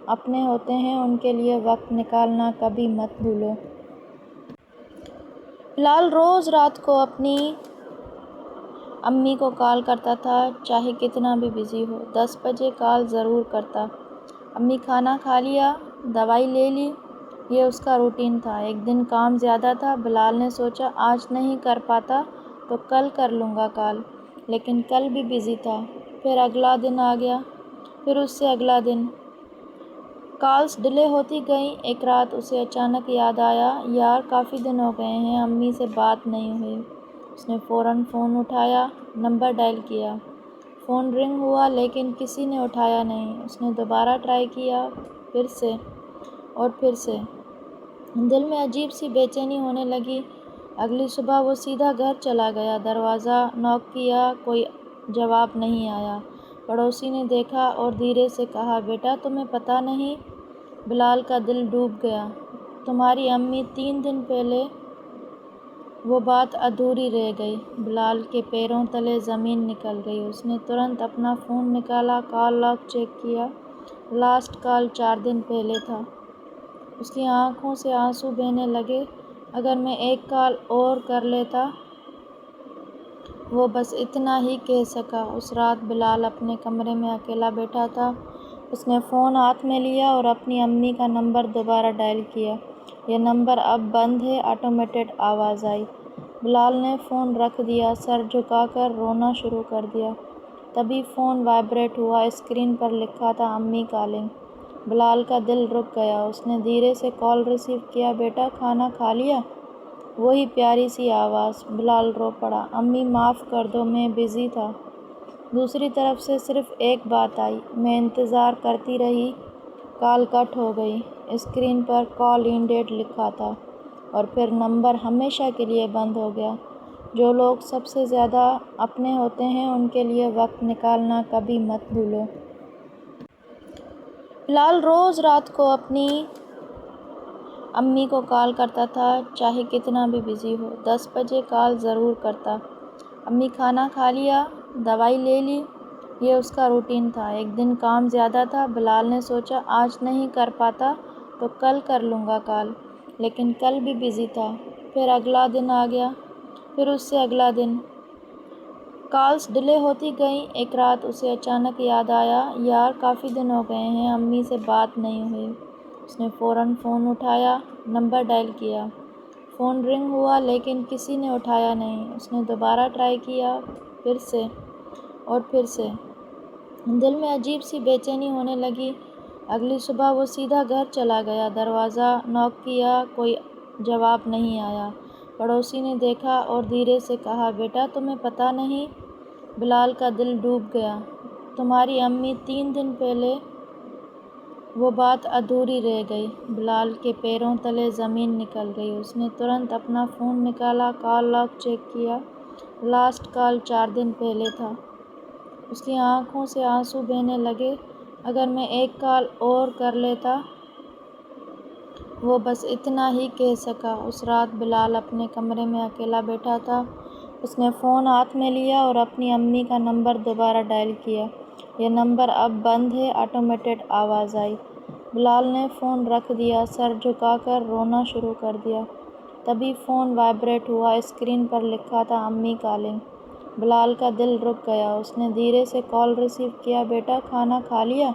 اپنے ہوتے ہیں ان کے لیے وقت نکالنا کبھی مت بھولو۔ بلال روز رات کو اپنی امی کو کال کرتا تھا، چاہے کتنا بھی بزی ہو، 10 بجے کال ضرور کرتا۔ امی کھانا کھا لیا، دوائی لے لی، یہ اس کا روٹین تھا۔ ایک دن کام زیادہ تھا، بلال نے سوچا آج نہیں کر پاتا تو کل کر لوں گا کال، لیکن کل بھی بزی تھا۔ پھر اگلا دن آ گیا، پھر اس سے اگلا دن، کالز ڈیلے ہوتی گئیں۔ ایک رات اسے اچانک یاد آیا، یار کافی دن ہو گئے ہیں امی سے بات نہیں ہوئی۔ اس نے فوراً فون اٹھایا، نمبر ڈائل کیا۔ فون رنگ ہوا لیکن کسی نے اٹھایا نہیں۔ اس نے دوبارہ ٹرائی کیا، پھر سے اور پھر سے۔ دل میں عجیب سی بے چینی ہونے لگی۔ اگلی صبح وہ سیدھا گھر چلا گیا، دروازہ نوک کیا، کوئی جواب نہیں آیا۔ پڑوسی نے دیکھا اور دھیرے سے کہا، بیٹا تمہیں پتہ نہیں؟ بلال کا دل ڈوب گیا۔ تمہاری امی 3 دن پہلے۔ وہ بات ادھوری رہ گئی۔ بلال کے پیروں تلے زمین نکل گئی۔ اس نے ترنت اپنا فون نکالا، کال لاگ چیک کیا۔ لاسٹ کال 4 دن پہلے تھا۔ اس کی آنکھوں سے آنسو بہنے لگے۔ اگر میں ایک کال اور کر لیتا۔ وہ بس اتنا ہی کہہ سکا۔ اس رات بلال اپنے کمرے میں اکیلا بیٹھا تھا۔ اس نے فون ہاتھ میں لیا اور اپنی امی کا نمبر دوبارہ ڈائل کیا۔ یہ نمبر اب بند ہے، آٹومیٹڈ آواز آئی۔ بلال نے فون رکھ دیا، سر جھکا کر رونا شروع کر دیا۔ تبھی فون وائبریٹ ہوا، اسکرین پر لکھا تھا امی کالنگ۔ بلال کا دل رک گیا۔ اس نے دھیرے سے کال ریسیو کیا، بیٹا کھانا کھا لیا؟ وہی پیاری سی آواز۔ بلال رو پڑا، امی معاف کر دو میں بزی تھا۔ دوسری طرف سے صرف ایک بات آئی، میں انتظار کرتی رہی۔ کال کٹ ہو گئی۔ اسکرین پر کال اینڈڈ لکھا تھا اور پھر نمبر ہمیشہ کے لیے بند ہو گیا۔ جو لوگ سب سے زیادہ اپنے ہوتے ہیں ان کے لیے وقت نکالنا کبھی مت بھولو۔ بلال روز رات کو اپنی امی کو کال کرتا تھا، چاہے کتنا بھی بزی ہو، 10 بجے کال ضرور کرتا۔ امی کھانا کھا لیا، دوائی لے لی، یہ اس کا روٹین تھا۔ ایک دن کام زیادہ تھا، بلال نے سوچا آج نہیں کر پاتا تو کل کر لوں گا کال، لیکن کل بھی بزی تھا۔ پھر اگلا دن آ گیا، پھر اس سے اگلا دن، کالز ڈیلے ہوتی گئیں۔ ایک رات اسے اچانک یاد آیا، یار کافی دن ہو گئے ہیں امی سے بات نہیں ہوئی۔ اس نے فوراً فون اٹھایا، نمبر ڈائل کیا۔ فون رنگ ہوا لیکن کسی نے اٹھایا نہیں۔ اس نے دوبارہ ٹرائی کیا، پھر سے اور پھر سے۔ دل میں عجیب سی بے چینی ہونے لگی۔ اگلی صبح وہ سیدھا گھر چلا گیا، دروازہ نوک کیا، کوئی جواب نہیں آیا۔ پڑوسی نے دیکھا اور دھیرے سے کہا، بیٹا تمہیں پتہ نہیں؟ بلال کا دل ڈوب گیا۔ تمہاری امی 3 دن پہلے۔ وہ بات ادھوری رہ گئی۔ بلال کے پیروں تلے زمین نکل گئی۔ اس نے ترنت اپنا فون نکالا، کال لاگ چیک کیا۔ لاسٹ کال 4 دن پہلے تھا۔ اس کی آنکھوں سے آنسو بہنے لگے۔ اگر میں ایک کال اور کر لیتا۔ وہ بس اتنا ہی کہہ سکا۔ اس رات بلال اپنے کمرے میں اکیلا بیٹھا تھا۔ اس نے فون ہاتھ میں لیا اور اپنی امی کا نمبر دوبارہ ڈائل کیا۔ یہ نمبر اب بند ہے، آٹومیٹڈ آواز آئی۔ بلال نے فون رکھ دیا، سر جھکا کر رونا شروع کر دیا۔ تبھی فون وائبریٹ ہوا، اسکرین پر لکھا تھا امی کالنگ۔ بلال کا دل رک گیا۔ اس نے دھیرے سے کال ریسیو کیا، بیٹا کھانا کھا لیا؟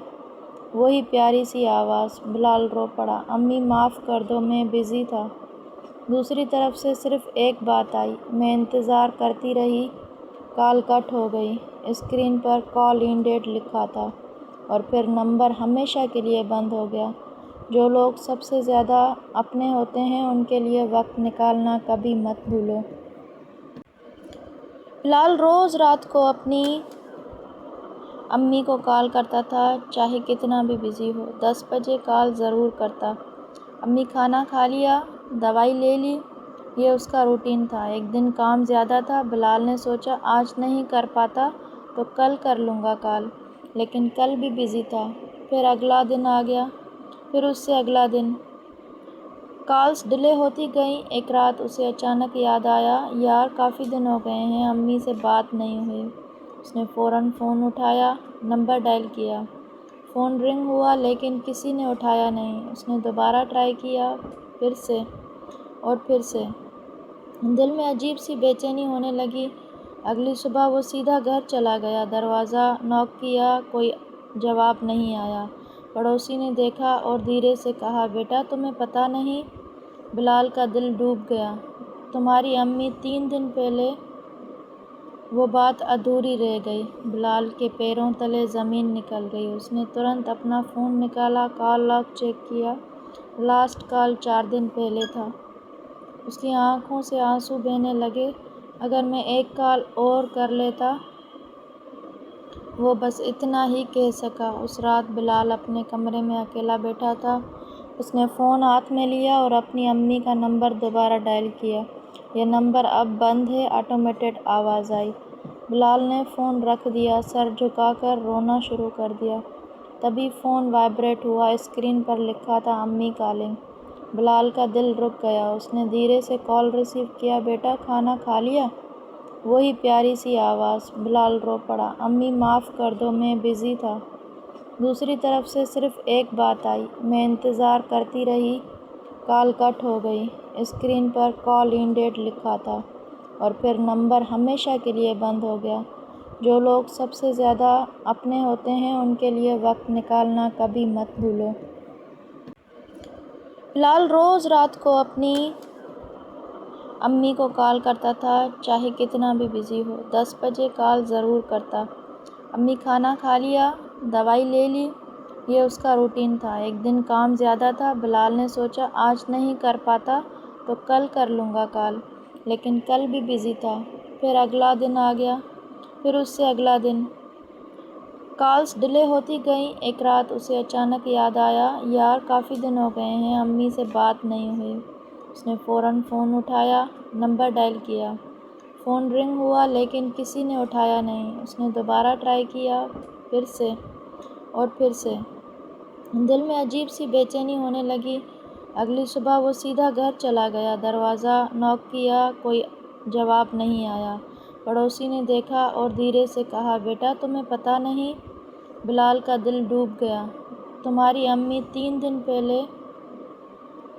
وہی پیاری سی آواز۔ بلال رو پڑا، امی معاف کر دو میں بزی تھا۔ دوسری طرف سے صرف ایک بات آئی، میں انتظار کرتی رہی۔ کال کٹ ہو گئی۔ اسکرین پر کال اینڈڈ لکھا تھا اور پھر نمبر ہمیشہ کے لیے بند ہو گیا۔ جو لوگ سب سے زیادہ اپنے ہوتے ہیں ان کے لیے وقت نکالنا کبھی مت بھولو۔ بلال روز رات کو اپنی امی کو کال کرتا تھا، چاہے کتنا بھی بزی ہو، 10 بجے کال ضرور کرتا۔ امی کھانا کھا لیا، دوائی لے لی، یہ اس کا روٹین تھا۔ ایک دن کام زیادہ تھا، بلال نے سوچا آج نہیں کر پاتا تو کل کر لوں گا کال، لیکن کل بھی بزی تھا۔ پھر اگلا دن آ گیا، پھر اس سے اگلا دن، کالز ڈیلے ہوتی گئیں۔ ایک رات اسے اچانک یاد آیا، یار کافی دن ہو گئے ہیں امی سے بات نہیں ہوئی۔ اس نے فوراً فون اٹھایا، نمبر ڈائل کیا۔ فون رنگ ہوا لیکن کسی نے اٹھایا نہیں۔ اس نے دوبارہ ٹرائی کیا، پھر سے اور پھر سے۔ دل میں عجیب سی بے چینی ہونے لگی۔ اگلی صبح وہ سیدھا گھر چلا گیا۔ دروازہ نوک کیا، کوئی جواب نہیں آیا۔ پڑوسی نے دیکھا اور دھیرے سے کہا، بیٹا تمہیں پتہ نہیں؟ بلال کا دل ڈوب گیا۔ تمہاری امی 3 دن پہلے۔ وہ بات ادھوری رہ گئی۔ بلال کے پیروں تلے زمین نکل گئی۔ اس نے ترنت اپنا فون نکالا، کال لاگ چیک کیا۔ لاسٹ کال 4 دن پہلے تھا۔ اس کی آنکھوں سے آنسو بہنے لگے۔ اگر میں ایک کال اور کر لیتا۔ وہ بس اتنا ہی کہہ سکا۔ اس رات بلال اپنے کمرے میں اکیلا بیٹھا تھا۔ اس نے فون ہاتھ میں لیا اور اپنی امی کا نمبر دوبارہ ڈائل کیا۔ یہ نمبر اب بند ہے، آٹومیٹڈ آواز آئی۔ بلال نے فون رکھ دیا، سر جھکا کر رونا شروع کر دیا۔ تبھی فون وائبریٹ ہوا۔ اسکرین پر لکھا تھا، امی کالنگ۔ بلال کا دل رک گیا۔ اس نے دھیرے سے کال ریسیو کیا، بیٹا کھانا کھا لیا؟ وہی پیاری سی آواز۔ بلال رو پڑا، امی معاف کر دو، میں بزی تھا۔ دوسری طرف سے صرف ایک بات آئی، میں انتظار کرتی رہی۔ کال کٹ ہو گئی۔ اسکرین پر کال اینڈڈ لکھا تھا اور پھر نمبر ہمیشہ کے لیے بند ہو گیا۔ جو لوگ سب سے زیادہ اپنے ہوتے ہیں ان کے لیے وقت نکالنا کبھی مت بھولو۔ بلال روز رات کو اپنی امی کو کال کرتا تھا، چاہے کتنا بھی بزی ہو۔ 10 بجے کال ضرور کرتا۔ امی کھانا کھا لیا؟ دوائی لے لی؟ یہ اس کا روٹین تھا۔ ایک دن کام زیادہ تھا۔ بلال نے سوچا آج نہیں کر پاتا تو کل کر لوں گا کال، لیکن کل بھی بزی تھا۔ پھر اگلا دن آ گیا، پھر اس سے اگلا دن۔ کالز ڈیلے ہوتی گئیں۔ ایک رات اسے اچانک یاد آیا، یار کافی دن ہو گئے ہیں امی سے بات نہیں ہوئی۔ اس نے فوراً فون اٹھایا، نمبر ڈائل کیا۔ فون رنگ ہوا لیکن کسی نے اٹھایا نہیں۔ اس نے دوبارہ ٹرائی کیا، پھر سے اور پھر سے۔ دل میں عجیب سی بے چینی ہونے لگی۔ اگلی صبح وہ سیدھا گھر چلا گیا۔ دروازہ نوک کیا، کوئی جواب نہیں آیا۔ پڑوسی نے دیکھا اور دھیرے سے کہا، بیٹا تمہیں پتہ نہیں؟ بلال کا دل ڈوب گیا۔ تمہاری امی 3 دن پہلے۔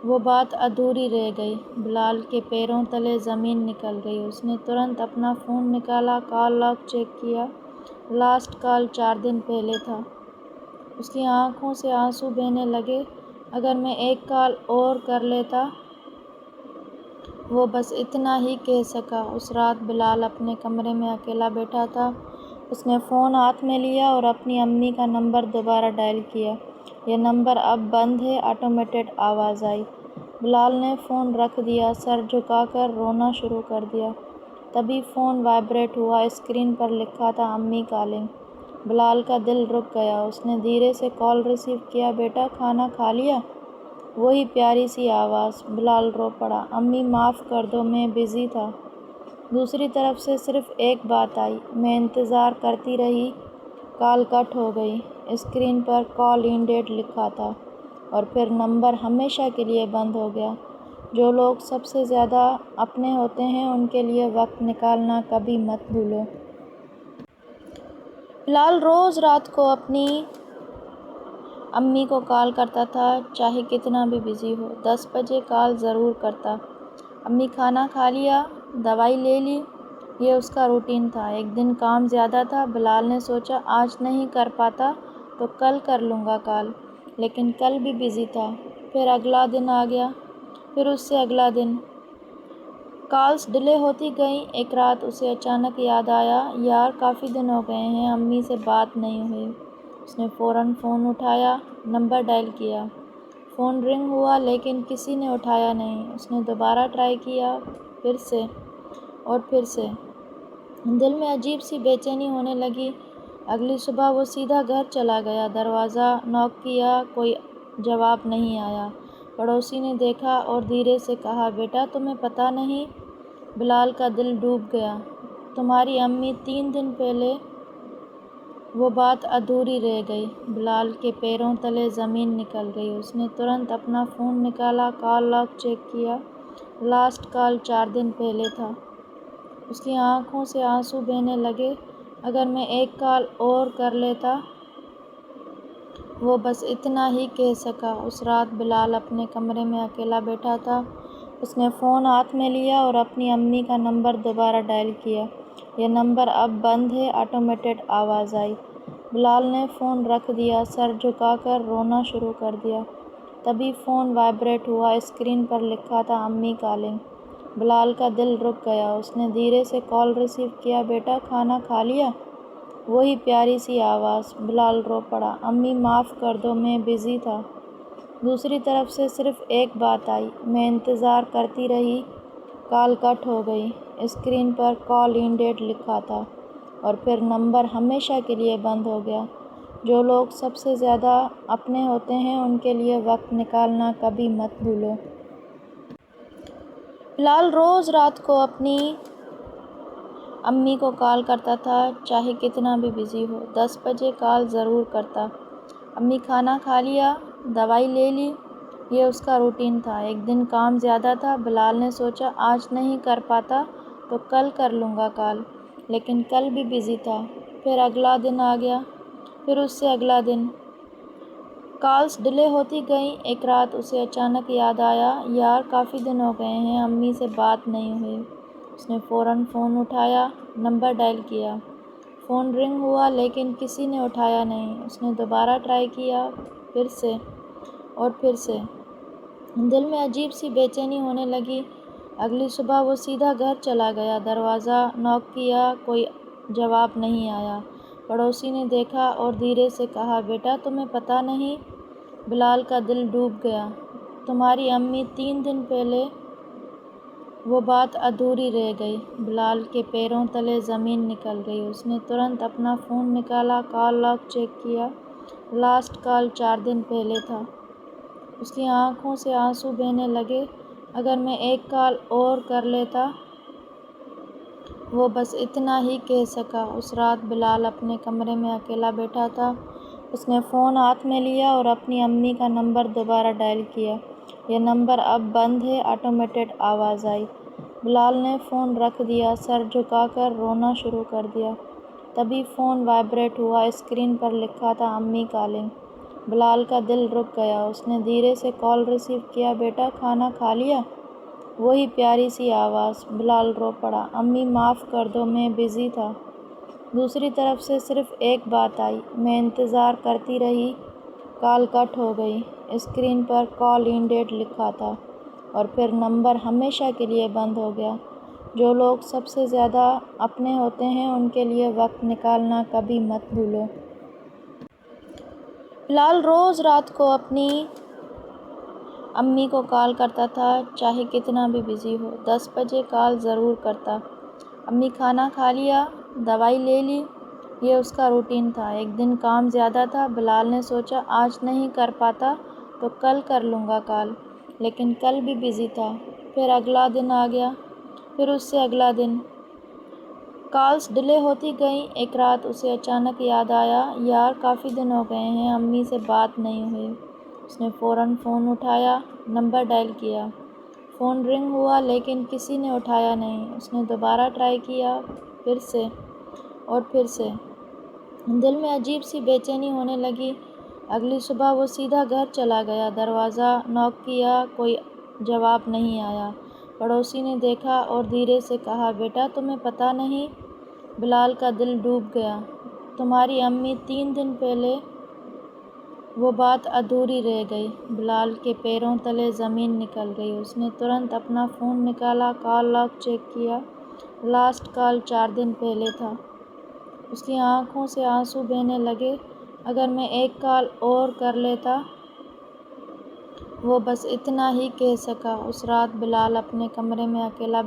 وہ بات ادھوری رہ گئی۔ بلال کے پیروں تلے زمین نکل گئی۔ اس نے ترنت اپنا فون نکالا، کال لاگ چیک کیا۔ لاسٹ کال 4 دن پہلے تھا۔ اس کی آنکھوں سے آنسو بہنے لگے۔ اگر میں ایک کال اور کر لیتا۔ وہ بس اتنا ہی کہہ سکا۔ اس رات بلال اپنے کمرے میں اکیلا بیٹھا تھا۔ اس نے فون ہاتھ میں لیا اور اپنی امی کا نمبر دوبارہ ڈائل کیا۔ یہ نمبر اب بند ہے، آٹومیٹڈ آواز آئی۔ بلال نے فون رکھ دیا، سر جھکا کر رونا شروع کر دیا۔ تبھی فون وائبریٹ ہوا۔ اسکرین پر لکھا تھا، امی کالنگ۔ بلال کا دل رک گیا۔ اس نے دھیرے سے کال ریسیو کیا، بیٹا کھانا کھا لیا؟ وہی پیاری سی آواز۔ بلال رو پڑا، امی معاف کر دو، میں بزی تھا۔ دوسری طرف سے صرف ایک بات آئی، میں انتظار کرتی رہی۔ کال کٹ ہو گئی۔ اسکرین پر کال اینڈڈ لکھا تھا اور پھر نمبر ہمیشہ کے لیے بند ہو گیا۔ جو لوگ سب سے زیادہ اپنے ہوتے ہیں ان کے لیے وقت نکالنا کبھی مت بھولو۔ بلال روز رات کو اپنی امی کو کال کرتا تھا، چاہے کتنا بھی بزی ہو۔ 10 بجے کال ضرور کرتا۔ امی کھانا کھا لیا؟ دوائی لے لی؟ یہ اس کا روٹین تھا۔ ایک دن کام زیادہ تھا۔ بلال نے سوچا آج نہیں کر پاتا تو کل کر لوں گا کال، لیکن کل بھی بزی تھا۔ پھر اگلا دن آ گیا، پھر اس سے اگلا دن۔ کالز ڈیلے ہوتی گئیں۔ ایک رات اسے اچانک یاد آیا، یار کافی دن ہو گئے ہیں امی سے بات نہیں ہوئی۔ اس نے فوراً فون اٹھایا، نمبر ڈائل کیا۔ فون رنگ ہوا لیکن کسی نے اٹھایا نہیں۔ اس نے دوبارہ ٹرائی کیا، پھر سے اور پھر سے۔ دل میں عجیب سی بے چینی ہونے لگی۔ اگلی صبح وہ سیدھا گھر چلا گیا۔ دروازہ نوک کیا، کوئی جواب نہیں آیا۔ پڑوسی نے دیکھا اور دھیرے سے کہا، بیٹا تمہیں پتہ نہیں؟ بلال کا دل ڈوب گیا۔ تمہاری امی 3 دن پہلے۔ وہ بات ادھوری رہ گئی۔ بلال کے پیروں تلے زمین نکل گئی۔ اس نے ترنت اپنا فون نکالا، کال لاگ چیک کیا۔ لاسٹ کال 4 دن پہلے تھا۔ اس کی آنکھوں سے آنسو بہنے لگے۔ اگر میں ایک کال اور کر لیتا۔ وہ بس اتنا ہی کہہ سکا۔ اس رات بلال اپنے کمرے میں اکیلا بیٹھا تھا۔ اس نے فون ہاتھ میں لیا اور اپنی امی کا نمبر دوبارہ ڈائل کیا۔ یہ نمبر اب بند ہے، آٹومیٹڈ آواز آئی۔ بلال نے فون رکھ دیا، سر جھکا کر رونا شروع کر دیا۔ تبھی فون وائبریٹ ہوا، اسکرین پر لکھا تھا امی کالنگ۔ بلال کا دل رک گیا۔ اس نے دھیرے سے کال ریسیو کیا، بیٹا کھانا کھا لیا؟ وہی پیاری سی آواز۔ بلال رو پڑا، امی معاف کر دو، میں بزی تھا۔ دوسری طرف سے صرف ایک بات آئی، میں انتظار کرتی رہی۔ کال کٹ ہو گئی۔ اسکرین پر کال اینڈڈ لکھا تھا اور پھر نمبر ہمیشہ کے لیے بند ہو گیا۔ جو لوگ سب سے زیادہ اپنے ہوتے ہیں ان کے لیے وقت نکالنا کبھی مت بھولو۔ بلال روز رات کو اپنی امی کو کال کرتا تھا، چاہے کتنا بھی بزی ہو۔ 10 بجے کال ضرور کرتا۔ امی کھانا کھا لیا؟ دوائی لے لی؟ یہ اس کا روٹین تھا۔ ایک دن کام زیادہ تھا۔ بلال نے سوچا آج نہیں کر پاتا تو کل کر لوں گا کال، لیکن کل بھی بزی تھا۔ پھر اگلا دن آ گیا، پھر اس سے اگلا دن۔ کالز ڈیلے ہوتی گئیں۔ ایک رات اسے اچانک یاد آیا، یار کافی دن ہو گئے ہیں امی سے بات نہیں ہوئی۔ اس نے فوراً فون اٹھایا، نمبر ڈائل کیا۔ فون رنگ ہوا لیکن کسی نے اٹھایا نہیں۔ اس نے دوبارہ ٹرائی کیا، پھر سے اور پھر سے۔ دل میں عجیب سی بے چینی ہونے لگی۔ اگلی صبح وہ سیدھا گھر چلا گیا۔ دروازہ نوک کیا، کوئی جواب نہیں آیا۔ پڑوسی نے دیکھا اور دھیرے سے کہا، بیٹا تمہیں پتہ نہیں؟ بلال کا دل ڈوب گیا۔ تمہاری امی 3 دن پہلے۔ وہ بات ادھوری رہ گئی۔ بلال کے پیروں تلے زمین نکل گئی۔ اس نے ترنت اپنا فون نکالا، کال لاگ چیک کیا۔ لاسٹ کال 4 دن پہلے تھا۔ اس کی آنکھوں سے آنسو بہنے لگے۔ اگر میں ایک کال اور کر لیتا۔ وہ بس اتنا ہی کہہ سکا۔ اس رات بلال اپنے کمرے میں اکیلا بیٹھا تھا۔ اس نے فون ہاتھ میں لیا اور اپنی امی کا نمبر دوبارہ ڈائل کیا۔ یہ نمبر اب بند ہے، آٹومیٹڈ آواز آئی۔ بلال نے فون رکھ دیا، سر جھکا کر رونا شروع کر دیا۔ تبھی فون وائبریٹ ہوا، اسکرین پر لکھا تھا امی کالنگ۔ بلال کا دل رک گیا۔ اس نے دھیرے سے کال ریسیو کیا، بیٹا کھانا کھا لیا؟ وہی پیاری سی آواز۔ بلال رو پڑا، امی معاف کر دو، میں بزی تھا۔ دوسری طرف سے صرف ایک بات آئی، میں انتظار کرتی رہی۔ کال کٹ ہو گئی۔ اسکرین پر کال اینڈڈ لکھا تھا اور پھر نمبر ہمیشہ کے لیے بند ہو گیا۔ جو لوگ سب سے زیادہ اپنے ہوتے ہیں ان کے لیے وقت نکالنا کبھی مت بھولو۔ بلال روز رات کو اپنی امی کو کال کرتا تھا، چاہے کتنا بھی بزی ہو۔ 10 بجے کال ضرور کرتا۔ امی کھانا کھا لیا؟ دوائی لے لی؟ یہ اس کا روٹین تھا۔ ایک دن کام زیادہ تھا۔ بلال نے سوچا آج نہیں کر پاتا تو کل کر لوں گا کال، لیکن کل بھی بزی تھا۔ پھر اگلا دن آ گیا، پھر اس سے اگلا دن۔ کالز ڈیلے ہوتی گئیں۔ ایک رات اسے اچانک یاد آیا، یار کافی دن ہو گئے ہیں امی سے بات نہیں ہوئی۔ اس نے فوراً فون اٹھایا، نمبر ڈائل کیا۔ فون رنگ ہوا لیکن کسی نے اٹھایا نہیں۔ اس نے دوبارہ ٹرائی کیا، پھر سے اور پھر سے۔ دل میں عجیب سی بے چینی ہونے لگی۔ اگلی صبح وہ سیدھا گھر چلا گیا۔ دروازہ نوک کیا، کوئی جواب نہیں آیا۔ پڑوسی نے دیکھا اور دھیرے سے کہا، بیٹا تمہیں پتہ نہیں؟ بلال کا دل ڈوب گیا۔ تمہاری امی 3 دن پہلے۔ وہ بات ادھوری رہ گئی۔ بلال کے پیروں تلے زمین نکل گئی۔ اس نے ترنت اپنا فون نکالا، کال لاگ چیک کیا۔ لاسٹ کال 4 دن پہلے تھا۔ اس کی آنکھوں سے آنسو بہنے لگے۔ اگر میں ایک کال اور کر لیتا۔ وہ بس اتنا ہی کہہ سکا۔ اس رات بلال اپنے کمرے میں اکیلا